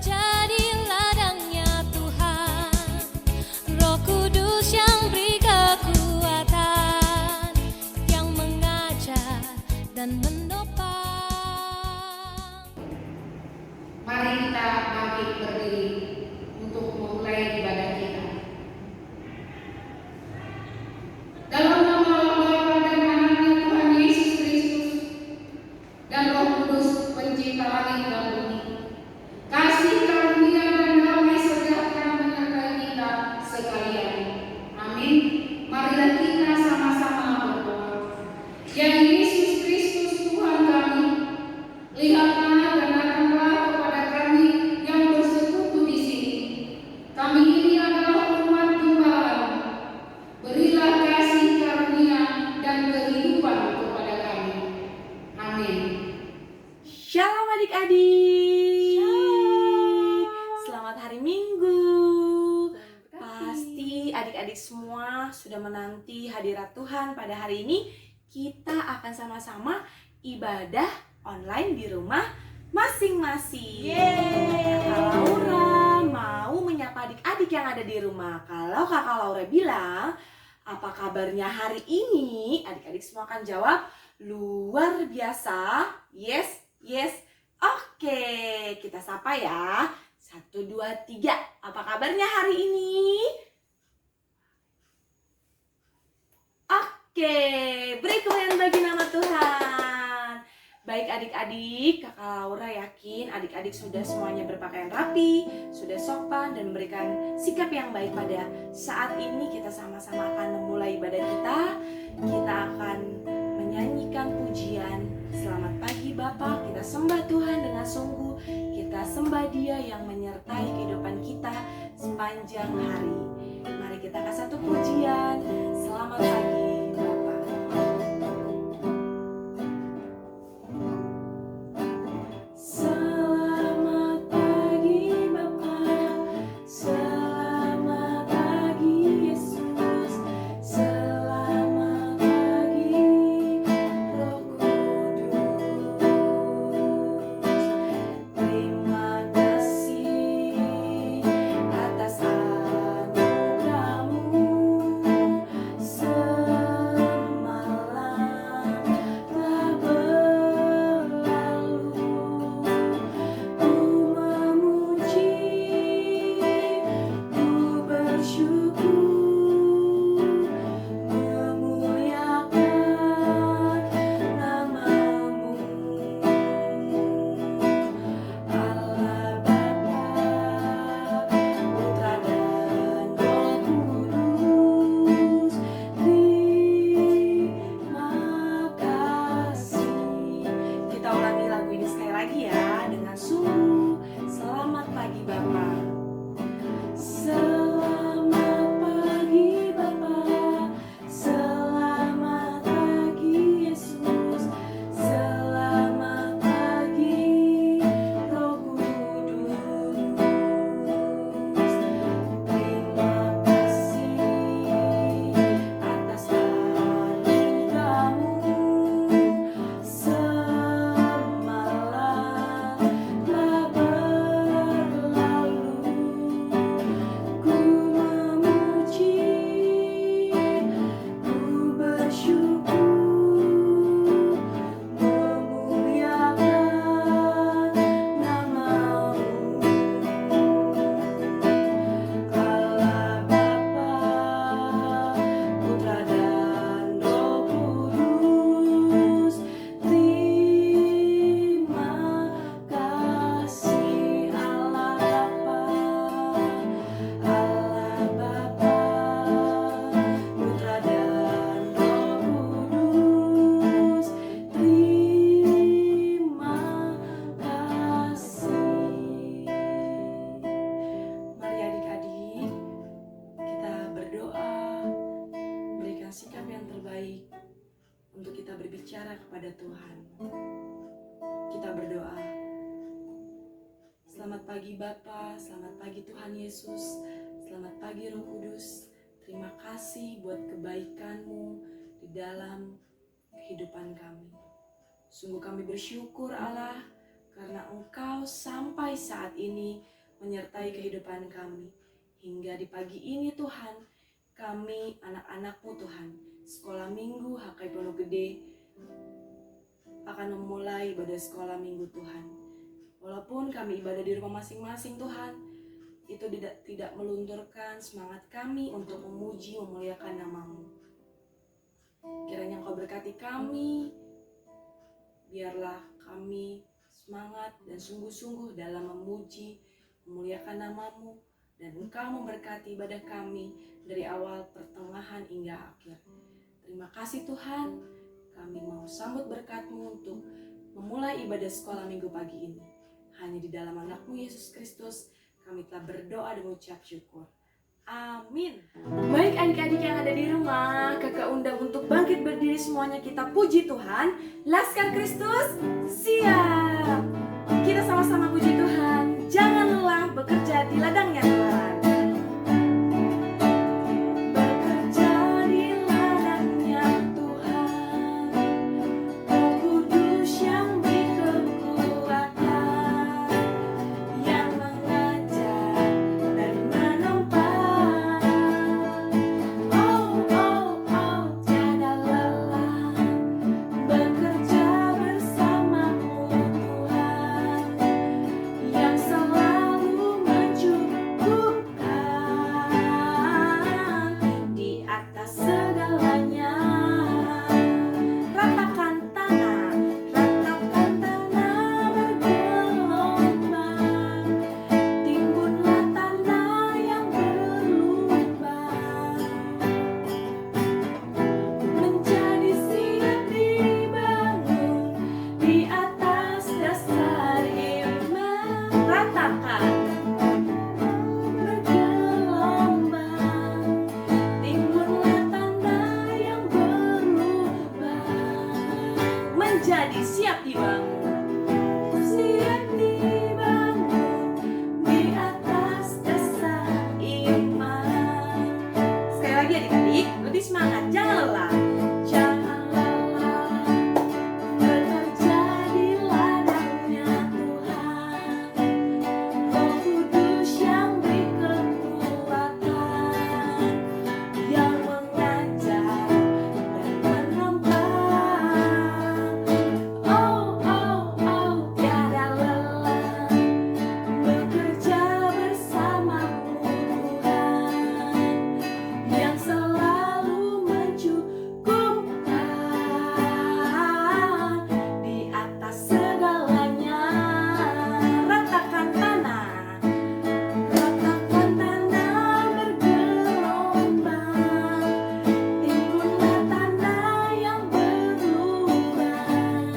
menjadi ladangnya Tuhan, Roh Kudus yang beri kekuatan, yang mengajar dan menopang. Mari kita bangkit berdiri untuk memulai ibadah kita. Dalam nama Bapa dan Anaknya Tuhan Yesus Kristus dan Roh Kudus pencipta langit dan bumi, kasih karunia dan damai sejahtera menyertai kita sekalian. Amin. Marilah kita sama-sama berdoa. Ya Yesus Kristus Tuhan kami, lihatlah dan datanglah kepada kami yang bersekutu di sini. Kami ini adalah umat Tuhan. Berilah kasih karunia dan kehidupan kepada kami. Amin. Shalom adik-adik. Selamat hari Minggu. Pasti adik-adik semua sudah menanti hadirat Tuhan pada hari ini. Kita akan sama-sama ibadah online di rumah masing-masing. Kakak Laura mau menyapa adik-adik yang ada di rumah. Kalau Kakak Laura bilang, apa kabarnya hari ini? Adik-adik semua akan jawab, luar biasa. Yes, yes. Oke, kita sapa ya. 1, 2, 3. Apa kabarnya hari ini? Oke, beri kemuliaan bagi nama Tuhan. Baik adik-adik, Kakak Laura yakin adik-adik sudah semuanya berpakaian rapi, sudah sopan dan memberikan sikap yang baik pada saat ini. Kita sama-sama akan memulai ibadah kita. Kita akan menyanyikan pujian Selamat Pagi Bapa. Kita sembah Tuhan dengan sungguh. Kita sembah Dia yang menyertai kehidupan kita sepanjang hari. Mari kita kasih satu pujian. Selamat pagi Bapa. Selamat pagi Bapa, selamat pagi Yesus, selamat pagi Roh Kudus. Terima kasih atas anugerah-Mu. berbicara kepada Tuhan. Kita berdoa. Selamat pagi Bapa, selamat pagi Tuhan Yesus, selamat pagi Roh Kudus. Terima kasih buat kebaikan-Mu di dalam kehidupan kami. Sungguh kami bersyukur Allah, karena Engkau sampai saat ini menyertai kehidupan kami. Hingga di pagi ini Tuhan, kami anak-anak-Mu Tuhan, sekolah minggu HKI Pondok Gede akan memulai ibadah sekolah minggu Tuhan. Walaupun kami ibadah di rumah masing-masing Tuhan, itu tidak melunturkan semangat kami untuk memuji, memuliakan nama-Mu. Kiranya Engkau berkati kami, biarlah kami semangat dan sungguh-sungguh dalam memuji, memuliakan nama-Mu, dan Engkau memberkati ibadah kami dari awal, pertengahan, hingga akhir. Terima kasih Tuhan, kami mau sambut berkat-Mu untuk memulai ibadah sekolah minggu pagi ini. Hanya di dalam anak-Mu Yesus Kristus, kami telah berdoa dan mengucap syukur. Amin. Baik adik-adik yang ada di rumah, kakak undang untuk bangkit berdiri semuanya, kita puji Tuhan. Laskar Kristus, siap. Kita sama-sama puji Tuhan. Jangan lelah bekerja di ladangnya Tuhan. Bekerja di ladangnya Tuhan, Roh Kudus yang beri kekuatan, yang mengajar dan menopang. Oh, oh, oh, tiada lelah bekerja bersamamu Tuhan, yang selalu mencukupkan di atas segalanya. Ratakan tanah bergelombang, timbunlah tanah yang berlubang, menjadi siap dibangun di atas dasar iman. Ratakan bergelombang, timbunlah tanah yang berlubang, menjadi siap dibangun. Siap dibangun di atas dasar iman. Sekali lagi adik-adik, lebih semangat, jangan lelah. Jangan lelah bekerja di ladangnya Tuhan, Roh Kudus yang beri kekuatan, yang mengajar dan menopang. Oh, oh, oh, tiada lelah bekerja bersamamu Tuhan, yang selalu mencukupkan di atas segalanya. Ratakan tanah bergelombang, timbunlah tanah yang berlubang,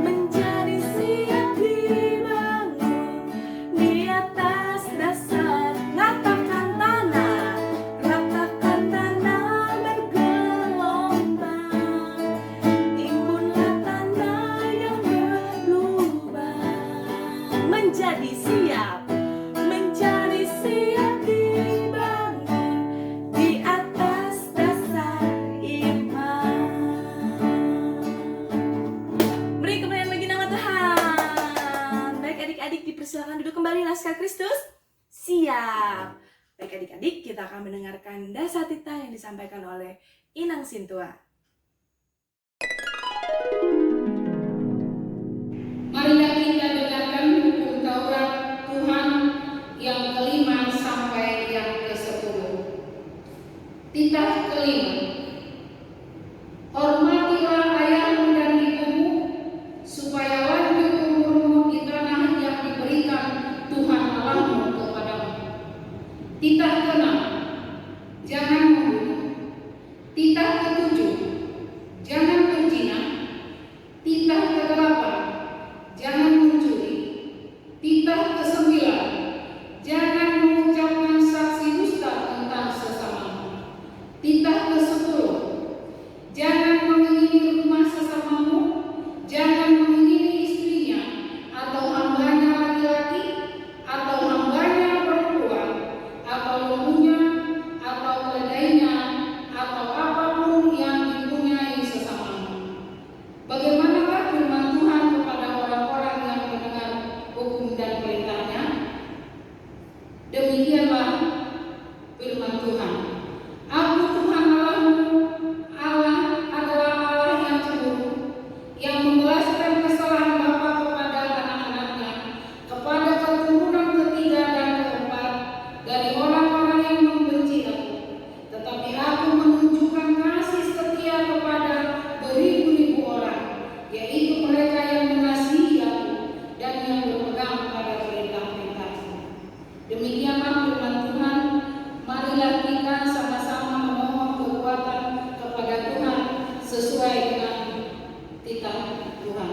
menjadi siap dibangun di atas dasar. Ratakan tanah bergelombang, timbunlah tanah yang berlubang, menjadi siap dibangun di atas dasar iman. Beri kemuliaan bagi nama Tuhan. Baik adik-adik, dipersilakan duduk kembali. Laskar Kristus, siap. Baik adik-adik, kita akan mendengarkan Dasatita yang disampaikan oleh Inang Sintua. Marilah kita dengarkan hukum Taurat Tuhan yang kelima sampai yang ke-10. Titah kelima. Hormatilah ayahmu dan ibumu, supaya lanjut umurmu di tanah yang diberikan Tuhan Allahmu kepadamu. Titah keenam. Jangan membunuh. Titah ketujuh. Jangan berzina. yang membalaskan kesalahan bapa kepada anak-anaknya, kepada keturunan ketiga dan keempat dari orang-orang yang membenci aku. Tetapi aku menunjukkan kasih setia kepada beribu-ribu orang, yaitu mereka yang mengasihi aku dan yang berpegang pada perintah-perintahku. Demikianlah firman Tuhan. Marilah kita sama-sama memohon kekuatan kepada Tuhan sesuai dengan titah Tuhan.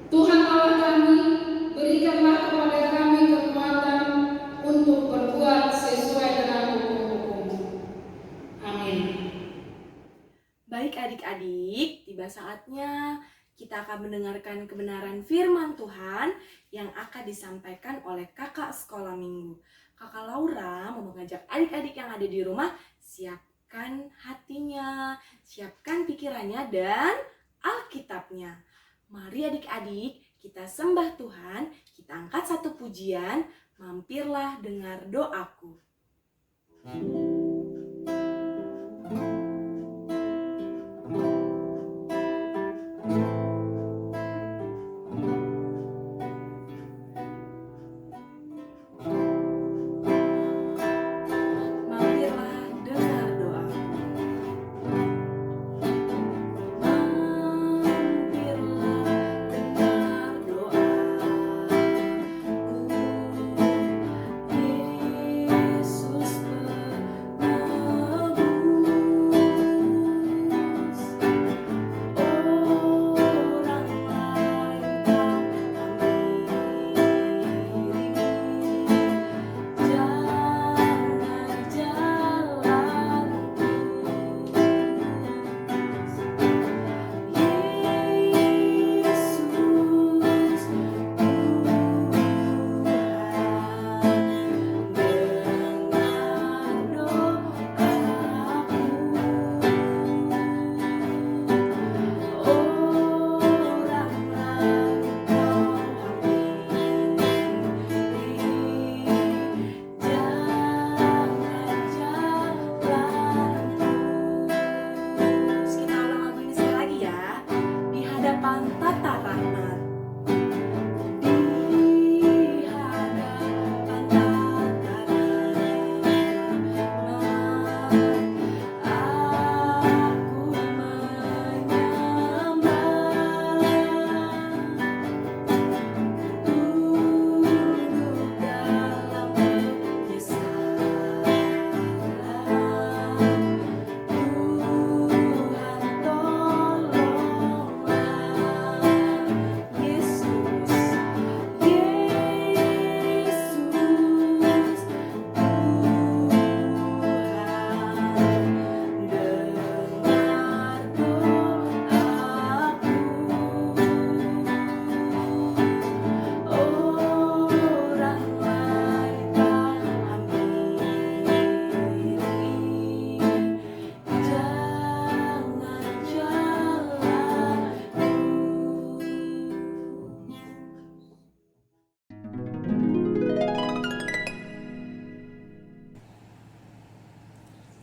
Tuhan Allah kami, berikanlah kepada kami kekuatan untuk berbuat sesuai dengan hukum-hukum-Mu. Amin. Baik adik-adik, tiba saatnya kita akan mendengarkan kebenaran firman Tuhan yang akan disampaikan oleh kakak sekolah minggu. Kakak Laura mau mengajak adik-adik yang ada di rumah, siapkan hatinya, siapkan pikirannya dan Alkitabnya. Mari adik-adik, kita sembah Tuhan, kita angkat satu pujian, mampirlah dengar doaku.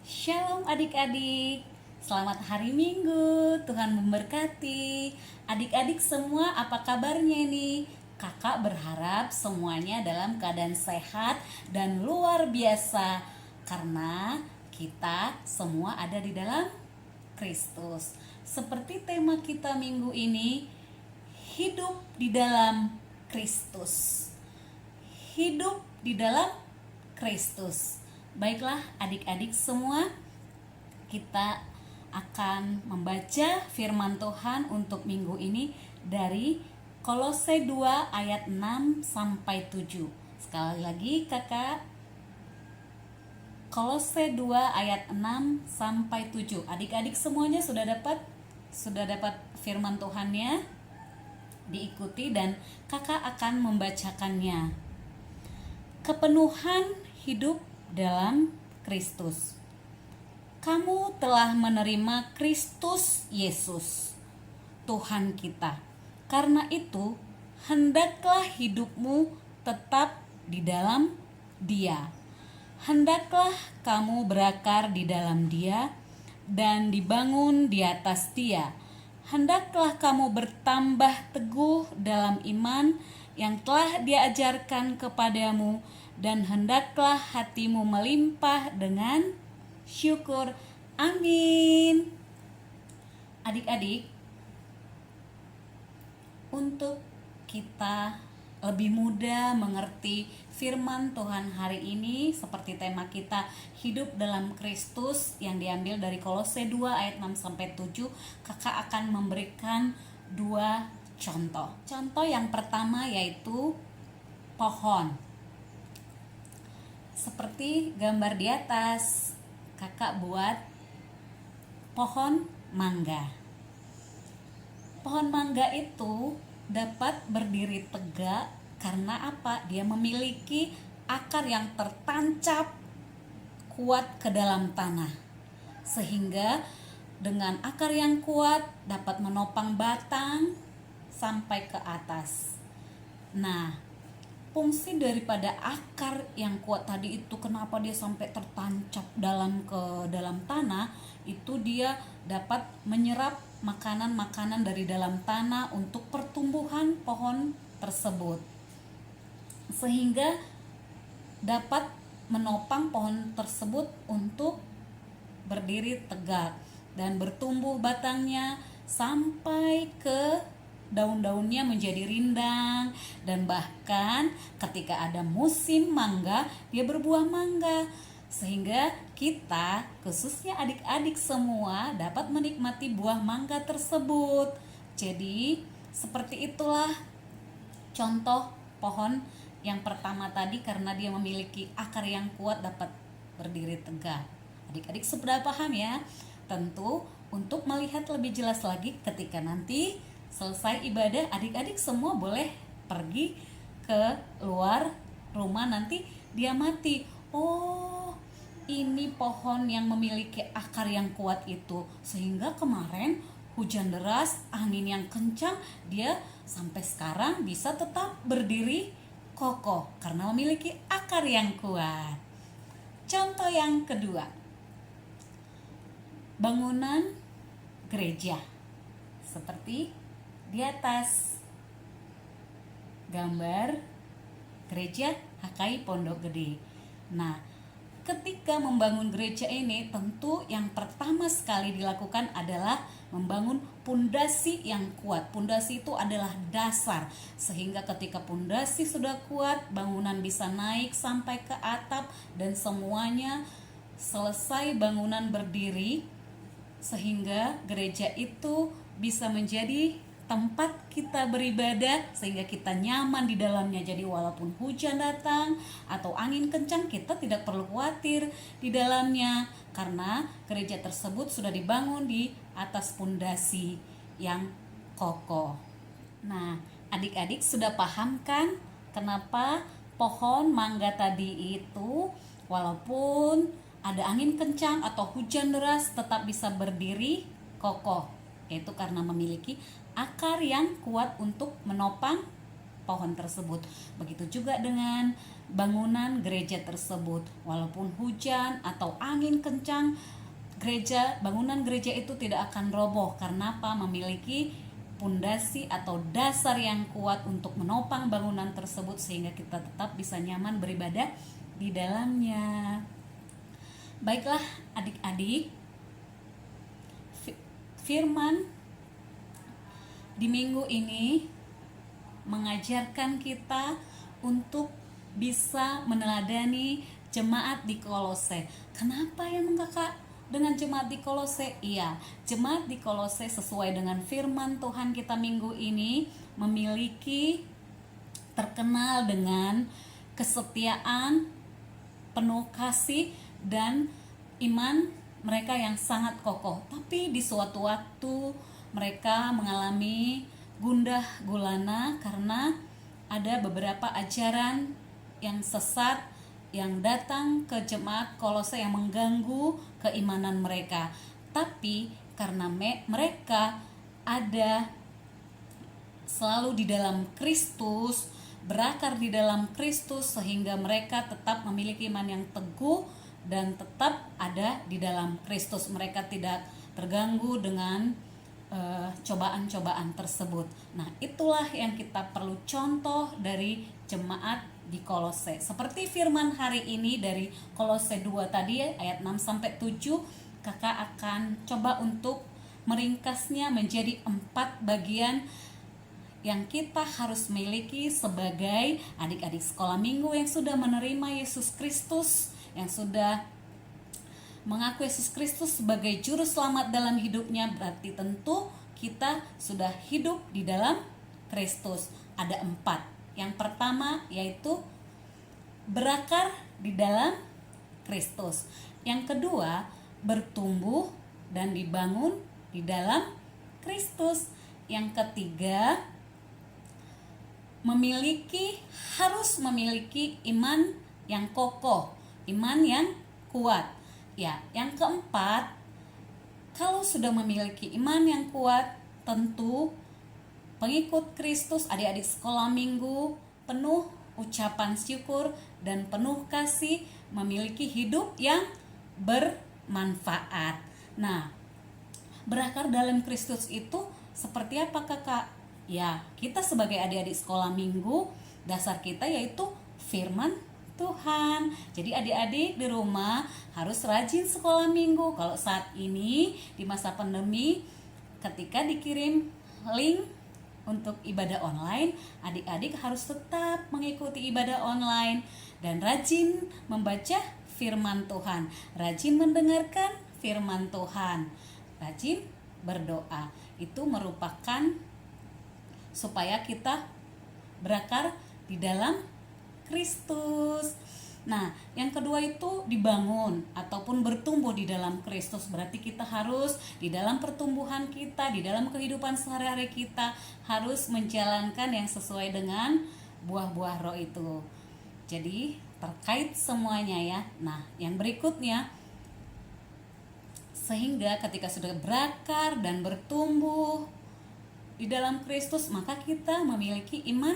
Shalom adik-adik, selamat hari Minggu, Tuhan memberkati. Adik-adik semua apa kabarnya nih? Kakak berharap semuanya dalam keadaan sehat dan luar biasa karena kita semua ada di dalam Kristus. Seperti tema kita minggu ini, hidup di dalam Kristus. Hidup di dalam Kristus. Baiklah adik-adik semua, kita akan membaca firman Tuhan untuk minggu ini dari Kolose 2 ayat 6 sampai 7. Sekali lagi kakak, Kolose 2 ayat 6 sampai 7. Adik-adik semuanya sudah dapat firman Tuhannya? Diikuti dan kakak akan membacakannya. Kepenuhan hidup dalam Kristus. Kamu telah menerima Kristus Yesus, Tuhan kita. Karena itu, hendaklah hidupmu tetap di dalam Dia. Hendaklah kamu berakar di dalam Dia dan dibangun di atas Dia. hendaklah kamu bertambah teguh dalam iman yang telah diajarkan kepadamu, dan hendaklah hatimu melimpah dengan syukur. Amin. Adik-adik, untuk kita lebih mudah mengerti firman Tuhan hari ini, seperti tema kita hidup dalam Kristus yang diambil dari Kolose 2 ayat 6 sampai 7, kakak akan memberikan 2 contoh. Contoh yang pertama yaitu pohon. Seperti gambar di atas, kakak buat pohon mangga. Pohon mangga itu dapat berdiri tegak karena apa? Dia memiliki akar yang tertancap kuat ke dalam tanah, sehingga dengan akar yang kuat dapat menopang batang sampai ke atas. Nah, fungsi daripada akar yang kuat tadi itu, kenapa dia sampai tertancap ke dalam tanah, itu dia dapat menyerap makanan-makanan dari dalam tanah untuk pertumbuhan pohon tersebut, sehingga dapat menopang pohon tersebut untuk berdiri tegak dan bertumbuh batangnya sampai ke daun-daunnya menjadi rindang, dan bahkan ketika ada musim mangga dia berbuah mangga, sehingga kita, khususnya adik-adik semua, dapat menikmati buah mangga tersebut. Jadi seperti itulah contoh pohon yang pertama tadi, karena dia memiliki akar yang kuat dapat berdiri tegak. Adik-adik sudah paham ya? Tentu untuk melihat lebih jelas lagi, ketika nanti selesai ibadah, adik-adik semua boleh pergi ke luar rumah, nanti dia mati. Oh, ini pohon yang memiliki akar yang kuat itu, sehingga kemarin hujan deras, angin yang kencang, dia sampai sekarang bisa tetap berdiri kokoh karena memiliki akar yang kuat. Contoh yang kedua, bangunan gereja. Seperti di atas gambar gereja HKI Pondok Gede. Nah, ketika membangun gereja ini, tentu yang pertama sekali dilakukan adalah membangun pondasi yang kuat. Pondasi itu adalah dasar, sehingga ketika pondasi sudah kuat, bangunan bisa naik sampai ke atap dan semuanya selesai bangunan berdiri, sehingga gereja itu bisa menjadi tempat kita beribadah, sehingga kita nyaman di dalamnya. Jadi walaupun hujan datang atau angin kencang, kita tidak perlu khawatir di dalamnya, karena gereja tersebut sudah dibangun di atas pondasi yang kokoh. Nah, adik-adik sudah paham kan kenapa pohon mangga tadi itu walaupun ada angin kencang atau hujan deras tetap bisa berdiri kokoh? Yaitu karena memiliki akar yang kuat untuk menopang pohon tersebut. Begitu juga dengan bangunan gereja tersebut. Walaupun hujan atau angin kencang, bangunan gereja itu tidak akan roboh. Karena apa? Memiliki pondasi atau dasar yang kuat untuk menopang bangunan tersebut, sehingga kita tetap bisa nyaman beribadah di dalamnya. Baiklah adik-adik, firman di minggu ini mengajarkan kita untuk bisa meneladani jemaat di Kolose. Kenapa ya kakak dengan jemaat di Kolose? Iya, jemaat di Kolose sesuai dengan firman Tuhan kita minggu ini memiliki terkenal dengan kesetiaan, penuh kasih, dan iman mereka yang sangat kokoh. Tapi di suatu waktu mereka mengalami gundah gulana karena ada beberapa ajaran yang sesat yang datang ke jemaat Kolose yang mengganggu keimanan mereka. Tapi karena mereka ada selalu di dalam Kristus, berakar di dalam Kristus, sehingga mereka tetap memiliki iman yang teguh dan tetap ada di dalam Kristus. Mereka tidak terganggu dengan cobaan-cobaan tersebut. Nah, itulah yang kita perlu contoh dari jemaat di Kolose. Seperti firman hari ini dari Kolose 2 tadi ayat 6 sampai 7, kakak akan coba untuk meringkasnya menjadi 4 bagian yang kita harus miliki sebagai adik-adik sekolah minggu yang sudah menerima Yesus Kristus, yang sudah mengaku Yesus Kristus sebagai juru selamat dalam hidupnya. Berarti tentu kita sudah hidup di dalam Kristus. Ada 4. Yang pertama yaitu berakar di dalam Kristus. Yang kedua, bertumbuh dan dibangun di dalam Kristus. Yang ketiga, harus memiliki iman yang kokoh, iman yang kuat. Ya, yang keempat, kalau sudah memiliki iman yang kuat, tentu pengikut Kristus, adik-adik sekolah minggu, penuh ucapan syukur dan penuh kasih, memiliki hidup yang bermanfaat. Nah, berakar dalam Kristus itu seperti apa kakak? Ya, kita sebagai adik-adik sekolah minggu, dasar kita yaitu firman Tuhan. Jadi adik-adik di rumah harus rajin sekolah minggu. Kalau saat ini di masa pandemi, ketika dikirim link untuk ibadah online, adik-adik harus tetap mengikuti ibadah online dan rajin membaca firman Tuhan, rajin mendengarkan firman Tuhan, rajin berdoa. Itu merupakan supaya kita berakar di dalam Kristus. Nah, yang kedua itu dibangun ataupun bertumbuh di dalam Kristus. Berarti kita harus di dalam pertumbuhan kita, di dalam kehidupan sehari-hari kita harus menjalankan yang sesuai dengan buah-buah roh itu. Jadi terkait semuanya ya. Nah, yang berikutnya, sehingga ketika sudah berakar dan bertumbuh di dalam Kristus, maka kita memiliki iman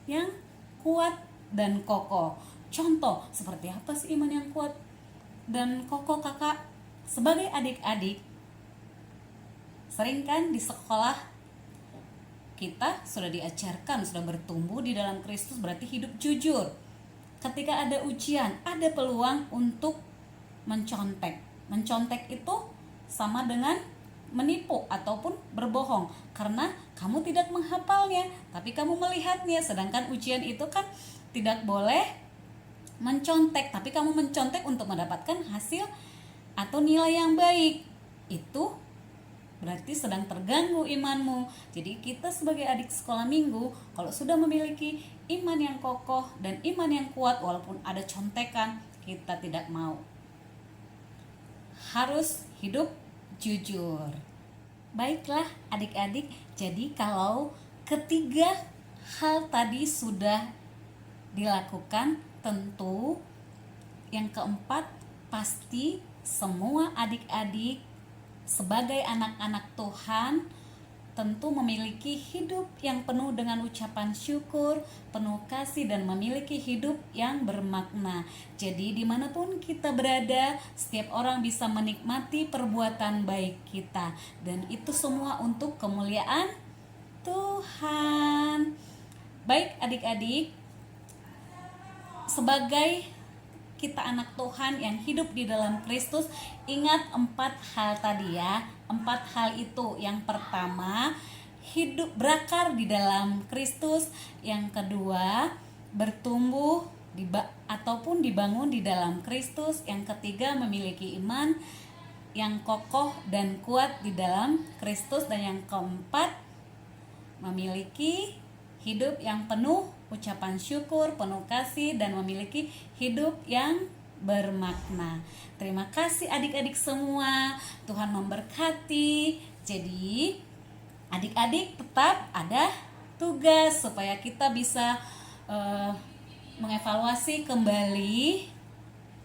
yang kuat dan kokoh. Contoh, seperti apa sih iman yang kuat dan kokoh kakak? Sebagai adik-adik, sering kan di sekolah kita sudah diajarkan, sudah bertumbuh di dalam Kristus, berarti hidup jujur. Ketika ada ujian, ada peluang untuk mencontek. Mencontek itu sama dengan menipu ataupun berbohong, karena kamu tidak menghafalnya, tapi kamu melihatnya. Sedangkan ujian itu kan tidak boleh mencontek, tapi kamu mencontek untuk mendapatkan hasil atau nilai yang baik. Itu berarti sedang terganggu imanmu. Jadi kita sebagai adik sekolah minggu, kalau sudah memiliki iman yang kokoh dan iman yang kuat, walaupun ada contekan, kita tidak mau. Harus hidup jujur. Baiklah adik-adik, jadi kalau ketiga hal tadi sudah dilakukan, tentu yang keempat, pasti semua adik-adik sebagai anak-anak Tuhan tentu memiliki hidup yang penuh dengan ucapan syukur, penuh kasih, dan memiliki hidup yang bermakna. Jadi dimanapun kita berada, setiap orang bisa menikmati perbuatan baik kita, dan itu semua untuk kemuliaan Tuhan. Baik adik-adik, sebagai kita anak Tuhan yang hidup di dalam Kristus, ingat 4 hal tadi ya. 4 hal itu, yang pertama hidup berakar di dalam Kristus, yang kedua bertumbuh ataupun dibangun di dalam Kristus, yang ketiga memiliki iman yang kokoh dan kuat di dalam Kristus, dan yang keempat memiliki hidup yang penuh ucapan syukur, penuh kasih, dan memiliki hidup yang bermakna. Terima kasih adik-adik semua. Tuhan memberkati. Jadi adik-adik tetap ada tugas supaya kita bisa mengevaluasi kembali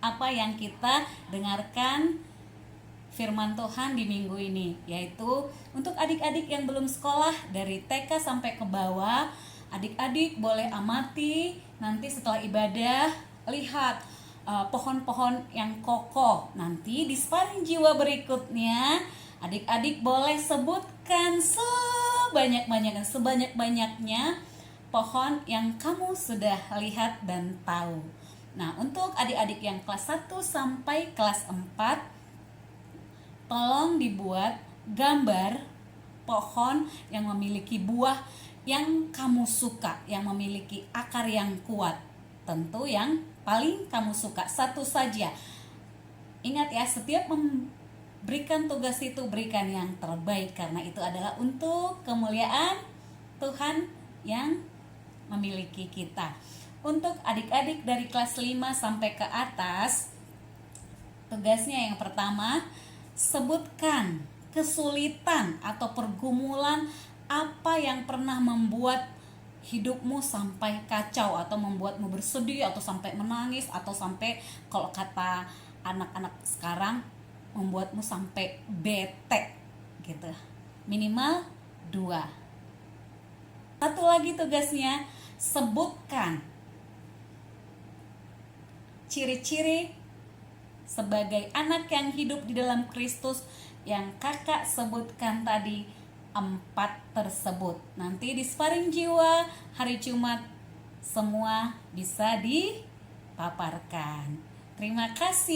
apa yang kita dengarkan firman Tuhan di minggu ini, yaitu untuk adik-adik yang belum sekolah dari TK sampai ke bawah, adik-adik boleh amati nanti setelah ibadah, lihat pohon-pohon yang kokoh. Nanti di sparring jiwa berikutnya Adik-adik boleh sebutkan sebanyak-banyaknya pohon yang kamu sudah lihat dan tahu. Nah, untuk adik-adik yang kelas 1 sampai kelas 4, tolong dibuat gambar pohon yang memiliki buah yang kamu suka, yang memiliki akar yang kuat. Tentu yang paling kamu suka, satu saja. Ingat ya, setiap memberikan tugas itu berikan yang terbaik, karena itu adalah untuk kemuliaan Tuhan yang memiliki kita. Untuk adik-adik dari kelas 5 sampai ke atas, tugasnya yang pertama, sebutkan kesulitan atau pergumulan apa yang pernah membuat hidupmu sampai kacau, atau membuatmu bersedih, atau sampai menangis, atau sampai, kalau kata anak-anak sekarang, membuatmu sampai bete gitu. Minimal 2. Satu lagi tugasnya, sebutkan ciri-ciri sebagai anak yang hidup di dalam Kristus yang kakak sebutkan tadi, 4 tersebut. Nanti di sparring jiwa hari Jumat semua bisa dipaparkan. Terima kasih.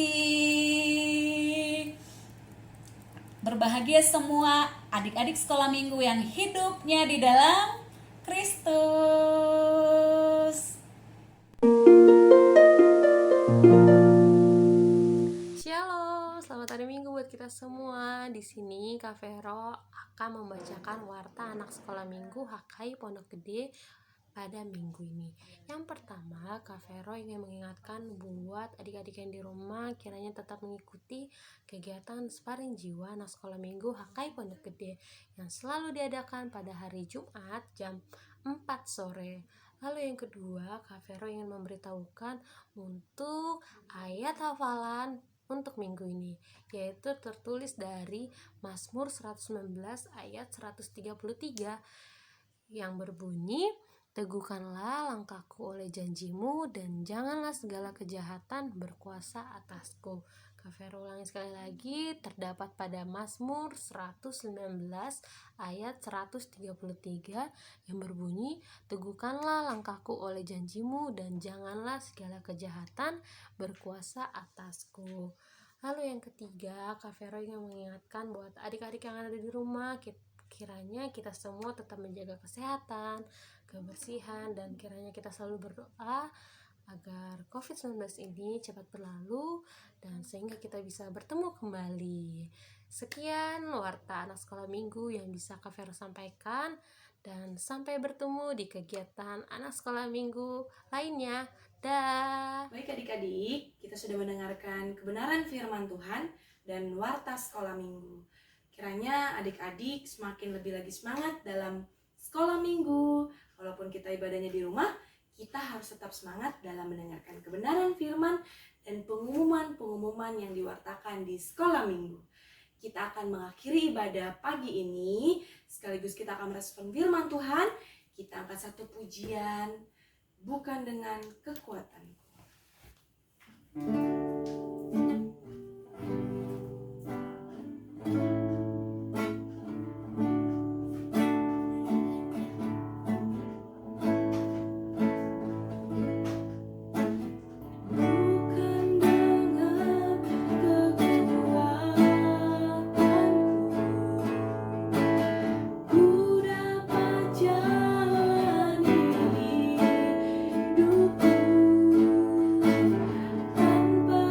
Berbahagia semua adik-adik sekolah minggu yang hidupnya di dalam Kristus. Shalom, selamat hari Minggu buat kita semua. Di sini Kak Vero akan membacakan warta anak sekolah minggu HKI Pondok Gede pada minggu ini. Yang pertama, Kak Vero ingin mengingatkan buat adik-adik yang di rumah kiranya tetap mengikuti kegiatan sparring jiwa anak sekolah minggu HKI Pondok Gede yang selalu diadakan pada hari Jumat jam 4 sore. Lalu yang kedua, Kak Vero ingin memberitahukan untuk ayat hafalan untuk minggu ini, yaitu tertulis dari Mazmur 119 ayat 133 yang berbunyi, teguhkanlah langkahku oleh janjimu dan janganlah segala kejahatan berkuasa atasku. Kak Vero ulangi sekali lagi, terdapat pada Mazmur 119 ayat 133 yang berbunyi, teguhkanlah langkahku oleh janjimu dan janganlah segala kejahatan berkuasa atasku. Lalu yang ketiga, Kak Vero ingin mengingatkan buat adik-adik yang ada di rumah, kiranya kita semua tetap menjaga kesehatan, kebersihan, dan kiranya kita selalu berdoa agar COVID-19 ini cepat berlalu dan sehingga kita bisa bertemu kembali. Sekian warta anak sekolah minggu yang bisa Kak Vero sampaikan, dan sampai bertemu di kegiatan anak sekolah minggu lainnya. Dah. Baik adik-adik, kita sudah mendengarkan kebenaran firman Tuhan dan warta sekolah minggu. Kiranya adik-adik semakin lebih lagi semangat dalam sekolah minggu. Walaupun kita ibadahnya di rumah, kita harus tetap semangat dalam mendengarkan kebenaran firman dan pengumuman-pengumuman yang diwartakan di sekolah minggu. Kita akan mengakhiri ibadah pagi ini, sekaligus kita akan merespon firman Tuhan. Kita angkat satu pujian, bukan dengan kekuatanku. Tanpa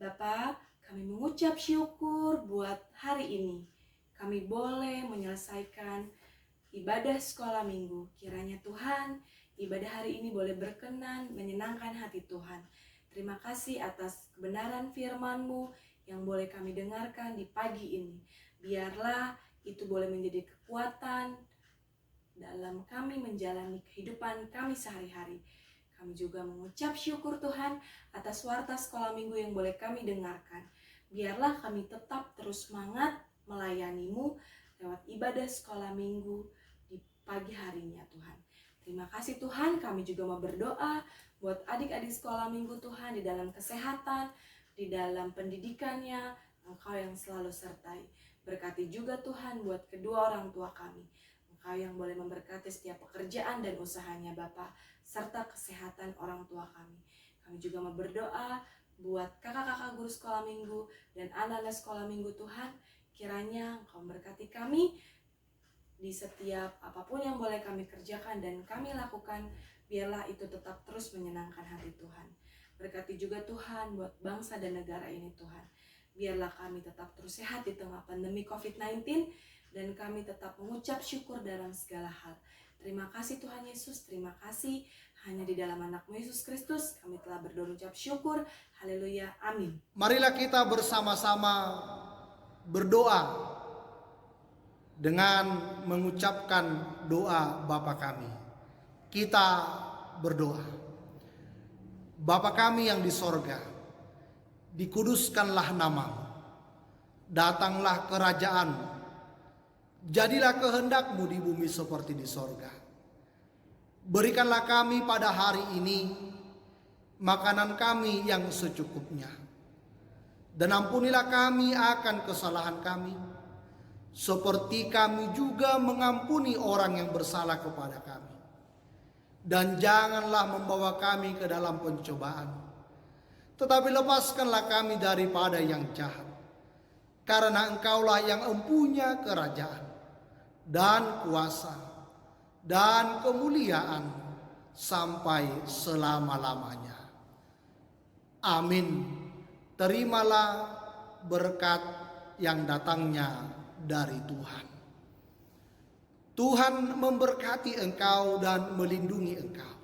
Bapa, kami mengucap syukur buat hari ini. Kami boleh menyelesaikan ibadah sekolah minggu. Kiranya Tuhan, ibadah hari ini boleh berkenan, menyenangkan hati Tuhan. Terima kasih atas kebenaran firman-Mu yang boleh kami dengarkan di pagi ini. Biarlah itu boleh menjadi kekuatan dalam kami menjalani kehidupan kami sehari-hari. Kami juga mengucap syukur Tuhan atas warta sekolah minggu yang boleh kami dengarkan. Biarlah kami tetap terus semangat melayani-Mu lewat ibadah sekolah minggu di pagi harinya Tuhan. Terima kasih Tuhan, kami juga mau berdoa buat adik-adik sekolah minggu Tuhan di dalam kesehatan, di dalam pendidikannya, Engkau yang selalu sertai. Berkati juga Tuhan buat kedua orang tua kami. Engkau yang boleh memberkati setiap pekerjaan dan usahanya Bapa, serta kesehatan orang tua kami. Kami juga mau berdoa buat kakak-kakak guru sekolah minggu dan anak-anak sekolah minggu Tuhan. Kiranya Engkau memberkati kami di setiap apapun yang boleh kami kerjakan dan kami lakukan. Biarlah itu tetap terus menyenangkan hati Tuhan. Berkati juga Tuhan buat bangsa dan negara ini Tuhan. Biarlah kami tetap terus sehat di tengah pandemi COVID-19 dan kami tetap mengucap syukur dalam segala hal. Terima kasih Tuhan Yesus, terima kasih. Hanya di dalam anak-Mu Yesus Kristus kami telah berdoa ucap syukur. Haleluya, amin. Marilah kita bersama-sama berdoa dengan mengucapkan doa Bapa kami. Kita berdoa. Bapa kami yang di sorga, dikuduskanlah nama-Mu, datanglah kerajaan-Mu, jadilah kehendak-Mu di bumi seperti di sorga. Berikanlah kami pada hari ini makanan kami yang secukupnya, dan ampunilah kami akan kesalahan kami, seperti kami juga mengampuni orang yang bersalah kepada kami. Dan janganlah membawa kami ke dalam pencobaan, tetapi lepaskanlah kami daripada yang jahat. Karena Engkaulah yang empunya kerajaan dan kuasa dan kemuliaan sampai selama-lamanya. Amin. Terimalah berkat yang datangnya dari Tuhan. Tuhan memberkati engkau dan melindungi engkau.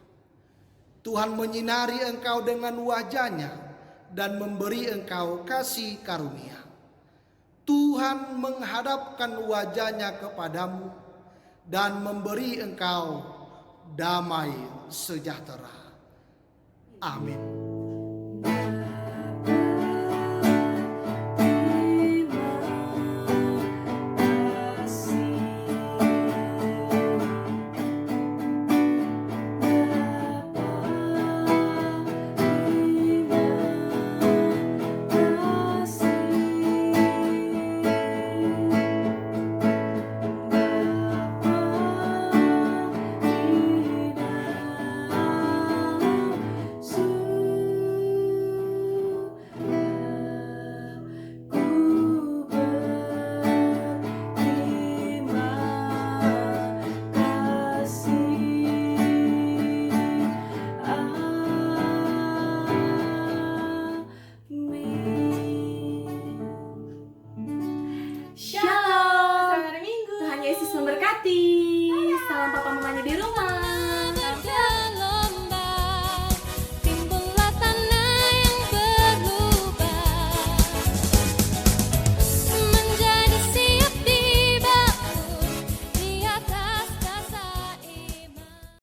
Tuhan menyinari engkau dengan wajah-Nya dan memberi engkau kasih karunia. Tuhan menghadapkan wajah-Nya kepadamu dan memberi engkau damai sejahtera. Amin. Shalom, selamat hari Minggu. Tuhan Yesus memberkati. Salam papa mamanya di rumah.